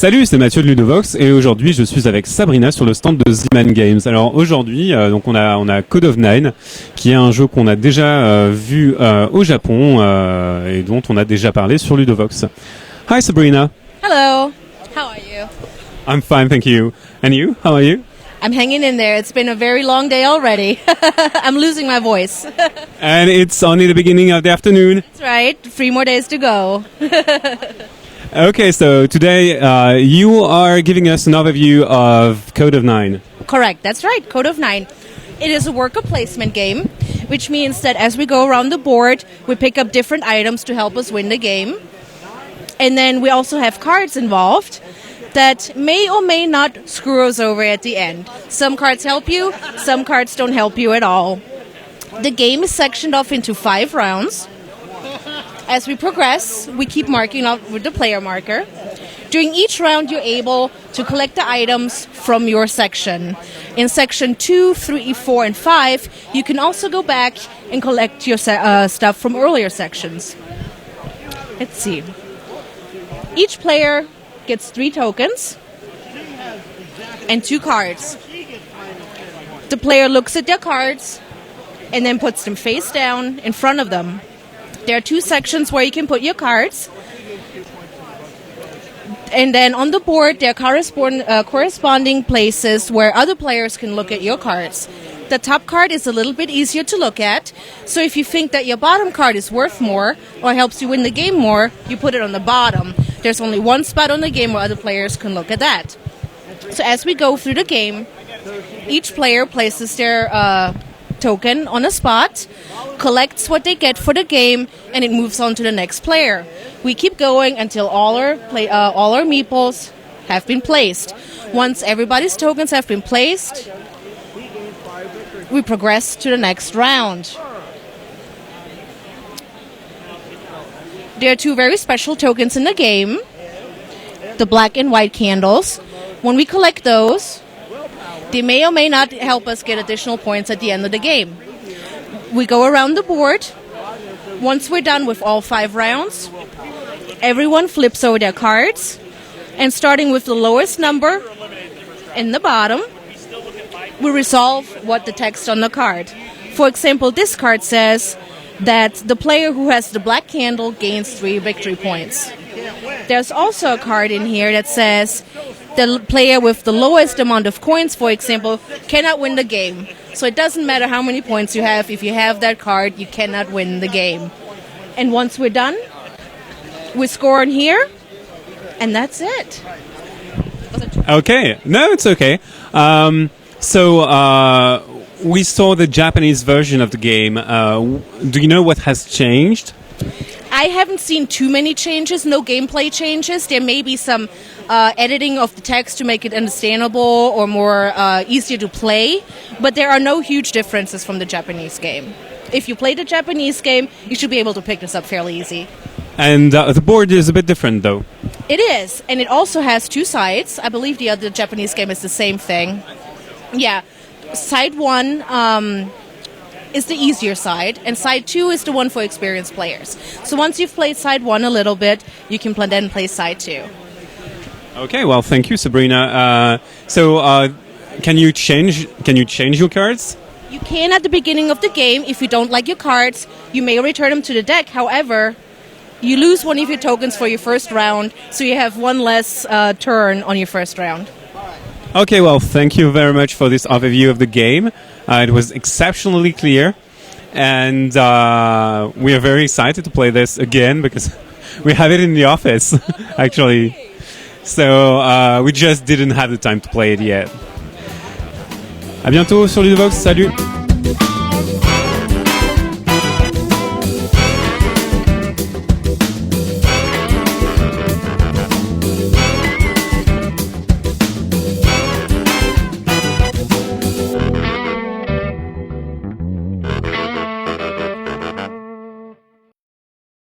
Salut, c'est Mathieu de Ludovox et aujourd'hui je suis avec Sabrina sur le stand de Z-Man Games. Alors aujourd'hui, donc on a Code of Nine, qui est un jeu qu'on a déjà vu au Japon et dont on a déjà parlé sur Ludovox. Hi Sabrina. Hello. How are you? I'm fine, thank you. And you? How are you? I'm hanging in there. It's been a very long day already. I'm losing my voice. And it's only the beginning of the afternoon. That's right. 3 more days to go. Okay, so today you are giving us an overview of Code of Nine. Correct. That's right. Code of Nine. It is a worker placement game, which means that as we go around the board, we pick up different items to help us win the game. And then we also have cards involved that may or may not screw us over at the end. Some cards help you, some cards don't help you at all. The game is sectioned off into 5 rounds. As we progress, we keep marking out with the player marker. During each round, you're able to collect the items from your section. In section 2, 3, 4, and 5, you can also go back and collect your stuff from earlier sections. Let's see. Each player gets 3 tokens and 2 cards. The player looks at their cards and then puts them face down in front of them. There are 2 sections where you can put your cards. And then on the board, there are corresponding places where other players can look at your cards. The top card is a little bit easier to look at. So if you think that your bottom card is worth more or helps you win the game more, you put it on the bottom. There's only one spot on the game where other players can look at that. So as we go through the game, each player places their token on a spot, collects what they get for the game, and it moves on to the next player. We keep going until all our meeples have been placed. Once everybody's tokens have been placed, we progress to the next round. There are 2 very special tokens in the game, the black and white candles. When we collect those, they may or may not help us get additional points at the end of the game. We go around the board. Once we're done with all 5 rounds, everyone flips over their cards, and starting with the lowest number in the bottom, we resolve what the text on the card. For example, this card says that the player who has the black candle gains 3 victory points. There's also a card in here that says the player with the lowest amount of coins, for example, cannot win the game. So it doesn't matter how many points you have. If you have that card, you cannot win the game. And once we're done, we score in here, and that's it. Okay, no, it's okay. So we saw the Japanese version of the game. Do you know what has changed? I haven't seen too many changes, no gameplay changes. There may be some editing of the text to make it understandable or more easier to play, but there are no huge differences from the Japanese game. If you play the Japanese game, you should be able to pick this up fairly easy. And the board is a bit different, though. It is, and it also has 2 sides. I believe the other Japanese game is the same thing. Yeah, side 1 is the easier side, and side 2 is the one for experienced players. So once you've played side 1 a little bit, you can then play side 2. Okay, well, thank you, Sabrina. Can you change your cards? You can at the beginning of the game. If you don't like your cards, you may return them to the deck. However, you lose one of your tokens for your first round, so you have 1 less turn on your first round. Okay, well, thank you very much for this overview of the game. It was exceptionally clear, and we are very excited to play this again because we have it in the office, actually. So we just didn't have the time to play it yet. À bientôt sur Ludovox, salut!